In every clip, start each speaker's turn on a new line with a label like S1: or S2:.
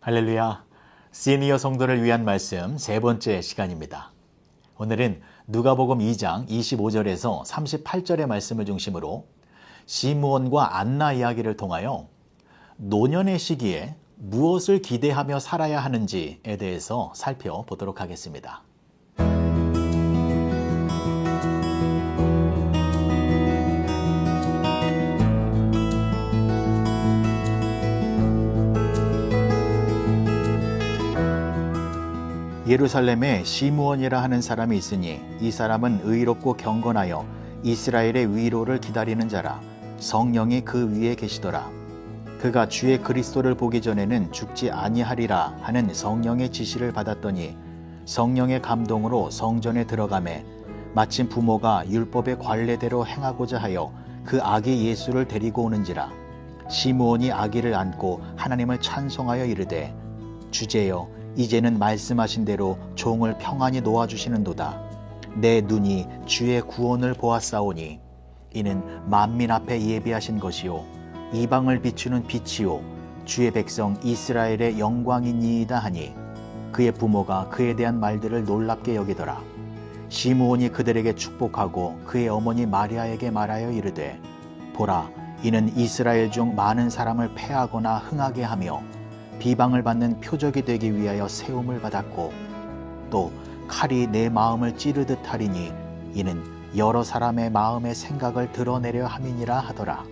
S1: 할렐루야. 시니어 성도를 위한 말씀 세 번째 시간입니다. 오늘은 누가복음 2장 25절에서 38절의 말씀을 중심으로 시므온과 안나 이야기를 통하여 노년의 시기에 무엇을 기대하며 살아야 하는지에 대해서 살펴보도록 하겠습니다. 예루살렘에 시므온이라 하는 사람이 있으니 이 사람은 의롭고 경건하여 이스라엘의 위로를 기다리는 자라. 성령이 그 위에 계시더라. 그가 주의 그리스도를 보기 전에는 죽지 아니하리라 하는 성령의 지시를 받았더니 성령의 감동으로 성전에 들어가매 마침 부모가 율법의 관례대로 행하고자 하여 그 아기 예수를 데리고 오는지라. 시므온이 아기를 안고 하나님을 찬송하여 이르되 주제여 이제는 말씀하신 대로 종을 평안히 놓아주시는도다. 내 눈이 주의 구원을 보았사오니 이는 만민 앞에 예비하신 것이요 이방을 비추는 빛이요 주의 백성 이스라엘의 영광이니이다 하니 그의 부모가 그에 대한 말들을 놀랍게 여기더라. 시므온이 그들에게 축복하고 그의 어머니 마리아에게 말하여 이르되 보라 이는 이스라엘 중 많은 사람을 패하거나 흥하게 하며 비방을 받는 표적이 되기 위하여 세움을 받았고 또 칼이 내 마음을 찌르듯 하리니 이는 여러 사람의 마음의 생각을 드러내려 함이니라 하더라.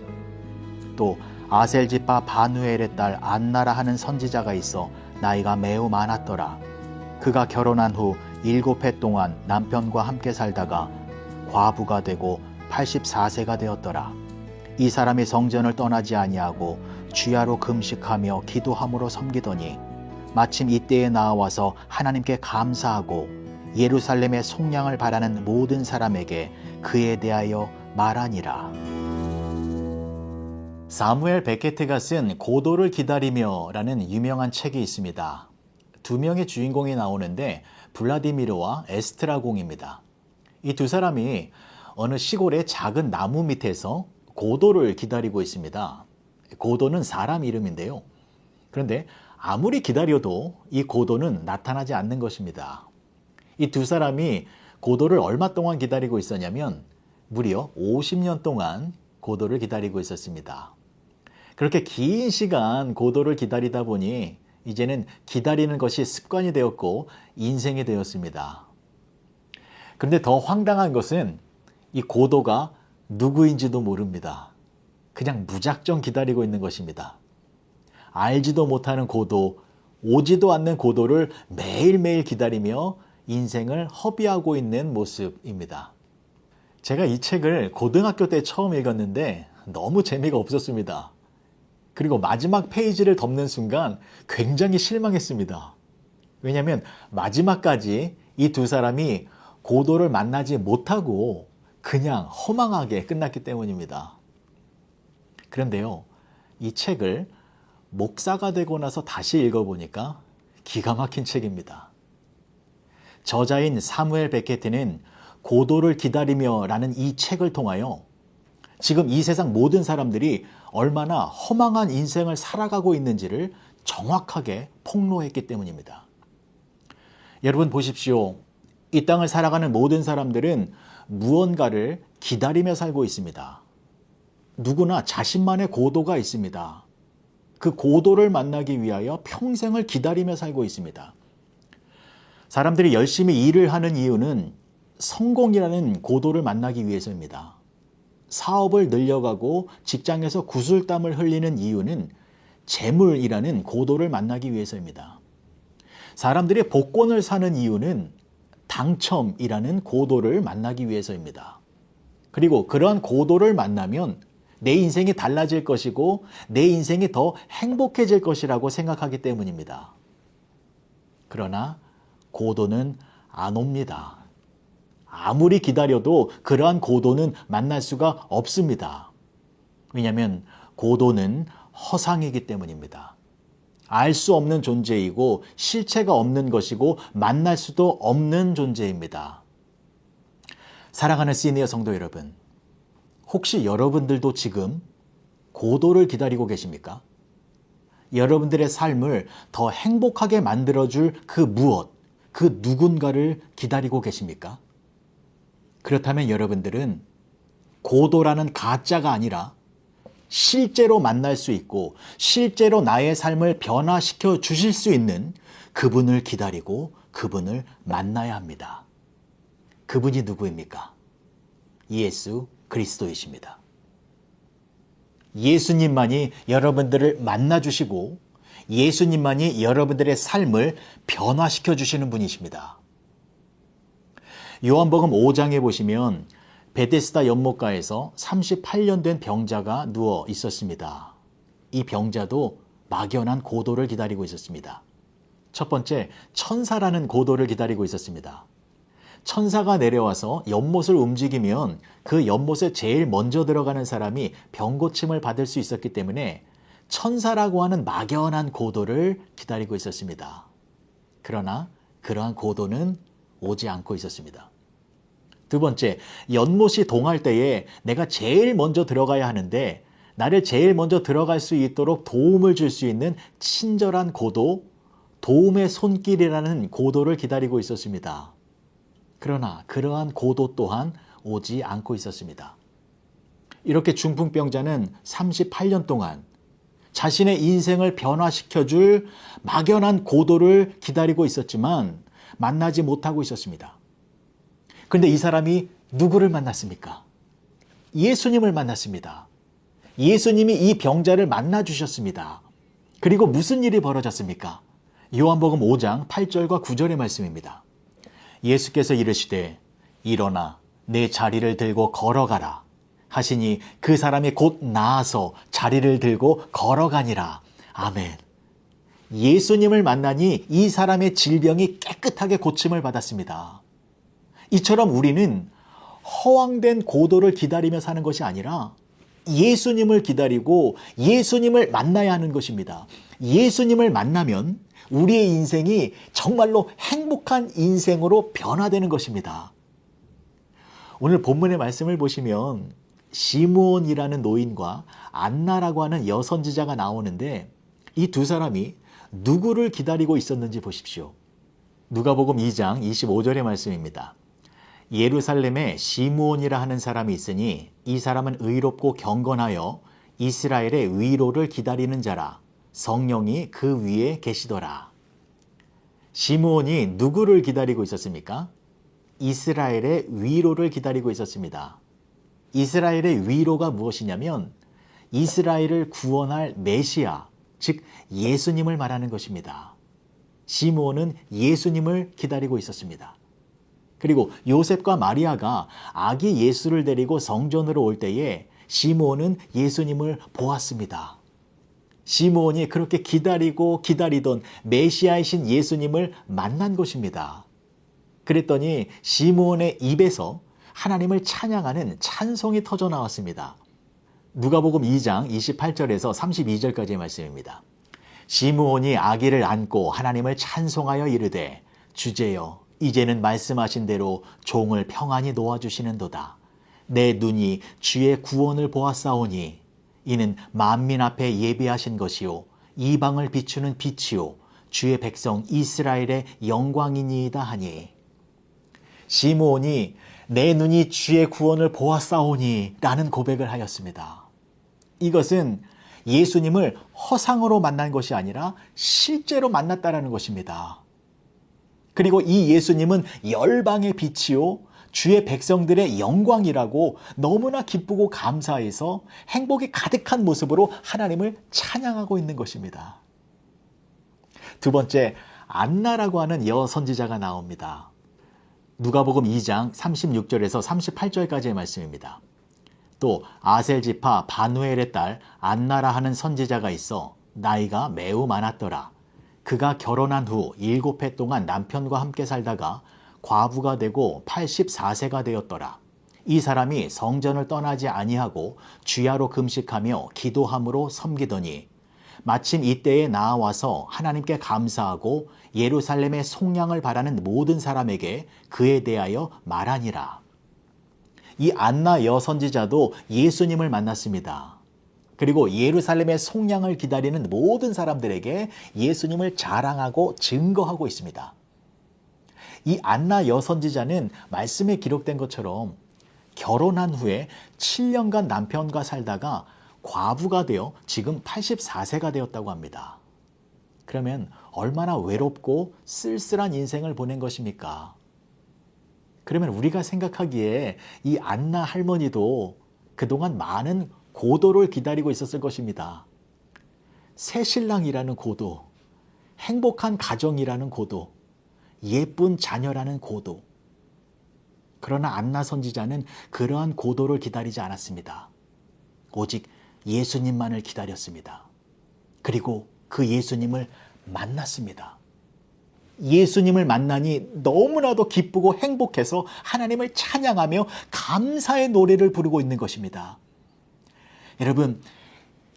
S1: 또 아셀지파 바누엘의 딸 안나라 하는 선지자가 있어 나이가 매우 많았더라. 그가 결혼한 후 7해 동안 남편과 함께 살다가 과부가 되고 84세가 되었더라. 이 사람이 성전을 떠나지 아니하고 주야로 금식하며 기도함으로 섬기더니 마침 이때에 나와서 하나님께 감사하고 예루살렘의 속량을 바라는 모든 사람에게 그에 대하여 말하니라. 사무엘 베케트가 쓴 고도를 기다리며 라는 유명한 책이 있습니다. 두 명의 주인공이 나오는데 블라디미르와 에스트라공입니다. 이 두 사람이 어느 시골의 작은 나무 밑에서 고도를 기다리고 있습니다. 고도는 사람 이름인데요. 그런데 아무리 기다려도 이 고도는 나타나지 않는 것입니다. 이 두 사람이 고도를 얼마 동안 기다리고 있었냐면 무려 50년 동안 고도를 기다리고 있었습니다. 그렇게 긴 시간 고도를 기다리다 보니 이제는 기다리는 것이 습관이 되었고 인생이 되었습니다. 그런데 더 황당한 것은 이 고도가 누구인지도 모릅니다. 그냥 무작정 기다리고 있는 것입니다. 알지도 못하는 고도, 오지도 않는 고도를 매일매일 기다리며 인생을 허비하고 있는 모습입니다. 제가 이 책을 고등학교 때 처음 읽었는데 너무 재미가 없었습니다. 그리고 마지막 페이지를 덮는 순간 굉장히 실망했습니다. 왜냐하면 마지막까지 이 두 사람이 고도를 만나지 못하고 그냥 허망하게 끝났기 때문입니다. 그런데요, 이 책을 목사가 되고 나서 다시 읽어보니까 기가 막힌 책입니다. 저자인 사무엘 베케트는 고도를 기다리며 라는 이 책을 통하여 지금 이 세상 모든 사람들이 얼마나 허망한 인생을 살아가고 있는지를 정확하게 폭로했기 때문입니다. 여러분 보십시오. 이 땅을 살아가는 모든 사람들은 무언가를 기다리며 살고 있습니다. 누구나 자신만의 고도가 있습니다. 그 고도를 만나기 위하여 평생을 기다리며 살고 있습니다. 사람들이 열심히 일을 하는 이유는 성공이라는 고도를 만나기 위해서입니다. 사업을 늘려가고 직장에서 구슬땀을 흘리는 이유는 재물이라는 고도를 만나기 위해서입니다. 사람들이 복권을 사는 이유는 당첨이라는 고도를 만나기 위해서입니다. 그리고 그러한 고도를 만나면 내 인생이 달라질 것이고 내 인생이 더 행복해질 것이라고 생각하기 때문입니다. 그러나 고도는 안 옵니다. 아무리 기다려도 그러한 고도는 만날 수가 없습니다. 왜냐하면 고도는 허상이기 때문입니다. 알 수 없는 존재이고 실체가 없는 것이고 만날 수도 없는 존재입니다. 사랑하는 시니어 성도 여러분, 혹시 여러분들도 지금 고도를 기다리고 계십니까? 여러분들의 삶을 더 행복하게 만들어줄 그 무엇, 그 누군가를 기다리고 계십니까? 그렇다면 여러분들은 고도라는 가짜가 아니라 실제로 만날 수 있고 실제로 나의 삶을 변화시켜 주실 수 있는 그분을 기다리고 그분을 만나야 합니다. 그분이 누구입니까? 예수 그리스도이십니다. 예수님만이 여러분들을 만나주시고 예수님만이 여러분들의 삶을 변화시켜 주시는 분이십니다. 요한복음 5장에 보시면 베데스다 연못가에서 38년 된 병자가 누워 있었습니다. 이 병자도 막연한 고도를 기다리고 있었습니다. 첫 번째, 천사라는 고도를 기다리고 있었습니다. 천사가 내려와서 연못을 움직이면 그 연못에 제일 먼저 들어가는 사람이 병고침을 받을 수 있었기 때문에 천사라고 하는 막연한 고도를 기다리고 있었습니다. 그러나 그러한 고도는 오지 않고 있었습니다. 두 번째, 연못이 동할 때에 내가 제일 먼저 들어가야 하는데 나를 제일 먼저 들어갈 수 있도록 도움을 줄 수 있는 친절한 고도, 도움의 손길이라는 고도를 기다리고 있었습니다. 그러나 그러한 고도 또한 오지 않고 있었습니다. 이렇게 중풍병자는 38년 동안 자신의 인생을 변화시켜줄 막연한 고도를 기다리고 있었지만 만나지 못하고 있었습니다. 그런데 이 사람이 누구를 만났습니까? 예수님을 만났습니다. 예수님이 이 병자를 만나주셨습니다. 그리고 무슨 일이 벌어졌습니까? 요한복음 5장 8절과 9절의 말씀입니다. 예수께서 이르시되 일어나 내 자리를 들고 걸어가라 하시니 그 사람이 곧 나아서 자리를 들고 걸어가니라. 아멘. 예수님을 만나니 이 사람의 질병이 깨끗하게 고침을 받았습니다. 이처럼 우리는 허황된 고도를 기다리며 사는 것이 아니라 예수님을 기다리고 예수님을 만나야 하는 것입니다. 예수님을 만나면 우리의 인생이 정말로 행복한 인생으로 변화되는 것입니다. 오늘 본문의 말씀을 보시면 시므온이라는 노인과 안나라고 하는 여선지자가 나오는데 이 두 사람이 누구를 기다리고 있었는지 보십시오. 누가복음 2장 25절의 말씀입니다. 예루살렘에 시므온이라 하는 사람이 있으니 이 사람은 의롭고 경건하여 이스라엘의 위로를 기다리는 자라. 성령이 그 위에 계시더라. 시므온이 누구를 기다리고 있었습니까? 이스라엘의 위로를 기다리고 있었습니다. 이스라엘의 위로가 무엇이냐면 이스라엘을 구원할 메시아, 즉 예수님을 말하는 것입니다. 시므온은 예수님을 기다리고 있었습니다. 그리고 요셉과 마리아가 아기 예수를 데리고 성전으로 올 때에 시므온은 예수님을 보았습니다. 시므온이 그렇게 기다리고 기다리던 메시아이신 예수님을 만난 것입니다. 그랬더니 시므온의 입에서 하나님을 찬양하는 찬송이 터져 나왔습니다. 누가복음 2장 28절에서 32절까지의 말씀입니다. 시므온이 아기를 안고 하나님을 찬송하여 이르되 주제여 이제는 말씀하신 대로 종을 평안히 놓아주시는도다. 내 눈이 주의 구원을 보았사오니 이는 만민 앞에 예비하신 것이요 이방을 비추는 빛이요 주의 백성 이스라엘의 영광이니이다 하니. 시므온이 내 눈이 주의 구원을 보았사오니 라는 고백을 하였습니다. 이것은 예수님을 허상으로 만난 것이 아니라 실제로 만났다라는 것입니다. 그리고 이 예수님은 열방의 빛이요 주의 백성들의 영광이라고 너무나 기쁘고 감사해서 행복이 가득한 모습으로 하나님을 찬양하고 있는 것입니다. 두 번째, 안나라고 하는 여선지자가 나옵니다. 누가복음 2장 36절에서 38절까지의 말씀입니다. 또 아셀지파 바누엘의 딸 안나라 하는 선지자가 있어 나이가 매우 많았더라. 그가 결혼한 후 7해 동안 남편과 함께 살다가 과부가 되고 84세가 되었더라. 이 사람이 성전을 떠나지 아니하고 주야로 금식하며 기도함으로 섬기더니 마침 이때에 나와서 하나님께 감사하고 예루살렘의 속량을 바라는 모든 사람에게 그에 대하여 말하니라. 이 안나 여선지자도 예수님을 만났습니다. 그리고 예루살렘의 속량을 기다리는 모든 사람들에게 예수님을 자랑하고 증거하고 있습니다. 이 안나 여선지자는 말씀에 기록된 것처럼 결혼한 후에 7년간 남편과 살다가 과부가 되어 지금 84세가 되었다고 합니다. 그러면 얼마나 외롭고 쓸쓸한 인생을 보낸 것입니까? 그러면 우리가 생각하기에 이 안나 할머니도 그동안 많은 고도를 기다리고 있었을 것입니다. 새 신랑이라는 고도, 행복한 가정이라는 고도, 예쁜 자녀라는 고도. 그러나 안나 선지자는 그러한 고도를 기다리지 않았습니다. 오직 예수님만을 기다렸습니다. 그리고 그 예수님을 만났습니다. 예수님을 만나니 너무나도 기쁘고 행복해서 하나님을 찬양하며 감사의 노래를 부르고 있는 것입니다. 여러분,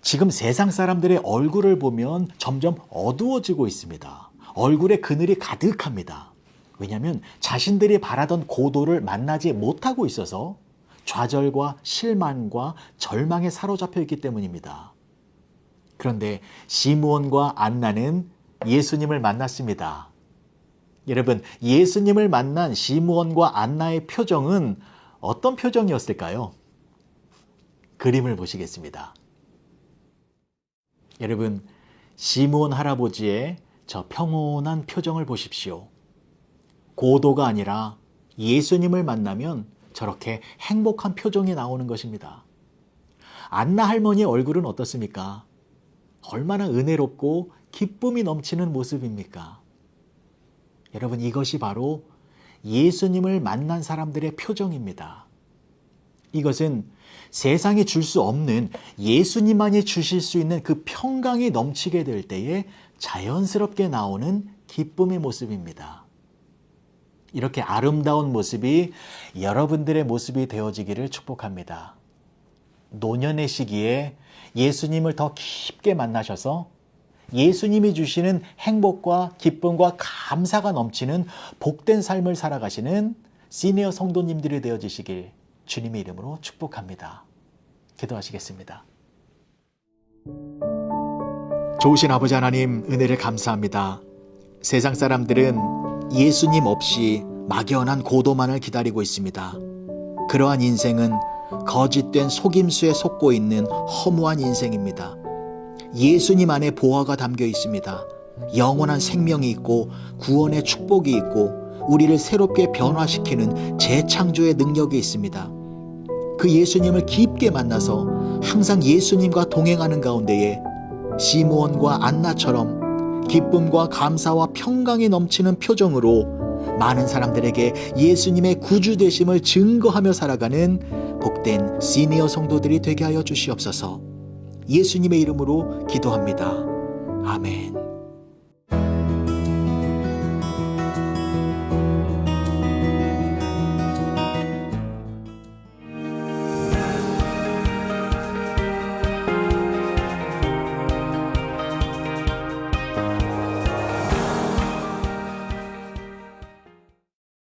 S1: 지금 세상 사람들의 얼굴을 보면 점점 어두워지고 있습니다. 얼굴에 그늘이 가득합니다. 왜냐하면 자신들이 바라던 고도를 만나지 못하고 있어서 좌절과 실망과 절망에 사로잡혀 있기 때문입니다. 그런데 시므온과 안나는 예수님을 만났습니다. 여러분, 예수님을 만난 시므온과 안나의 표정은 어떤 표정이었을까요? 그림을 보시겠습니다. 여러분, 시므온 할아버지의 저 평온한 표정을 보십시오. 고도가 아니라 예수님을 만나면 저렇게 행복한 표정이 나오는 것입니다. 안나 할머니의 얼굴은 어떻습니까? 얼마나 은혜롭고 기쁨이 넘치는 모습입니까? 여러분, 이것이 바로 예수님을 만난 사람들의 표정입니다. 이것은 세상이 줄 수 없는 예수님만이 주실 수 있는 그 평강이 넘치게 될 때에 자연스럽게 나오는 기쁨의 모습입니다. 이렇게 아름다운 모습이 여러분들의 모습이 되어지기를 축복합니다. 노년의 시기에 예수님을 더 깊게 만나셔서 예수님이 주시는 행복과 기쁨과 감사가 넘치는 복된 삶을 살아가시는 시니어 성도님들이 되어지시길 주님의 이름으로 축복합니다. 기도하시겠습니다. 좋으신 아버지 하나님, 은혜를 감사합니다. 세상 사람들은 예수님 없이 막연한 고도만을 기다리고 있습니다. 그러한 인생은 거짓된 속임수에 속고 있는 허무한 인생입니다. 예수님 안에 보화가 담겨 있습니다. 영원한 생명이 있고 구원의 축복이 있고 우리를 새롭게 변화시키는 재창조의 능력이 있습니다. 그 예수님을 깊게 만나서 항상 예수님과 동행하는 가운데에 시므온과 안나처럼 기쁨과 감사와 평강이 넘치는 표정으로 많은 사람들에게 예수님의 구주 되심을 증거하며 살아가는 복된 시니어 성도들이 되게 하여 주시옵소서. 예수님의 이름으로 기도합니다. 아멘.